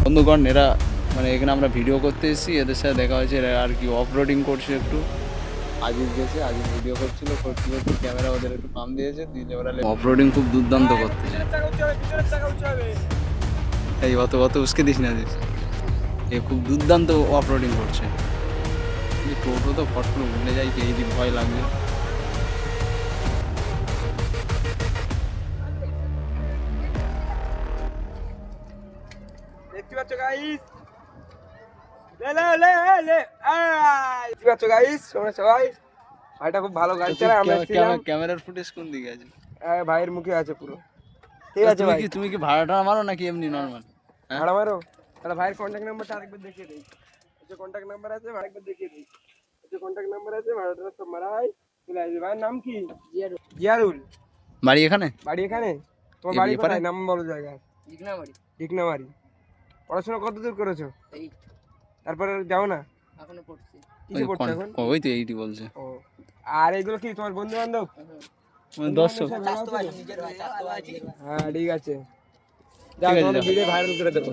বন্ধুগণ, এরা মানে এখানে আমরা ভিডিও করতে এসেছি, এদের সাথে দেখা হয়েছে, এরা আর কি অফ রোডিং করছে। একটু আজিজ গেছে, আজিজ ভিডিও করছিল, ক্যামেরা ওদের একটু পাম দিয়েছে, দিয়ে ওরা অফ রোডিং খুব দুর্দান্ত করতেছে। এই অত উসকে দিস না, দিস এ খুব দুর্দান্ত অফ রোডিং করছে। টোটো তো ফট করে উঠে যায়, এই দিক ভয় লাগবে। দেখতে পাচ্ছ গাইস, দেখতে পাচ্ছ গাইস তোমরা সবাই, ভাইটা খুব ভালো গাড়ি চালায়। আমরা ক্যামেরার ফুটেজ কোন দিকে আছে? ভাইয়ের মুখে আছে পুরো। ঠিক আছে ভাই, তুমি কি ভাড়াটা মারো নাকি এমনি নরমাল ভাড়া মারো? তাহলে ভাইয়ের কন্ট্যাক্ট নাম্বারটা আরেকবার দেখিয়ে দিই। যে কন্ট্যাক্ট নাম্বার আছে আরেকবার দেখিয়ে দিই। যে কন্ট্যাক্ট নাম্বার আছে, ভাড়াটা সব মারা হয়, চলে আসবে। ভাইয়ের নাম কি? জিয়ারুল। বাড়ি এখানে? বাড়ি এখানে? তোমার বাড়ি কোথায়? নাম বলো জায়গা। ডিকনাবাড়ি। পড়াশোনা কত দূর করেছো? তারপরে যাও না? এখনো পড়ছি। কিসে পড়ছো এখন? ওই তো এইটি বলছে। ও, আর এগুলো কি তোমার বন্ধু বান্ধব? দর্শক। হ্যাঁ ঠিক আছে, যাও, তোমাদের ভিডিও ভাইরাল করে দেবো।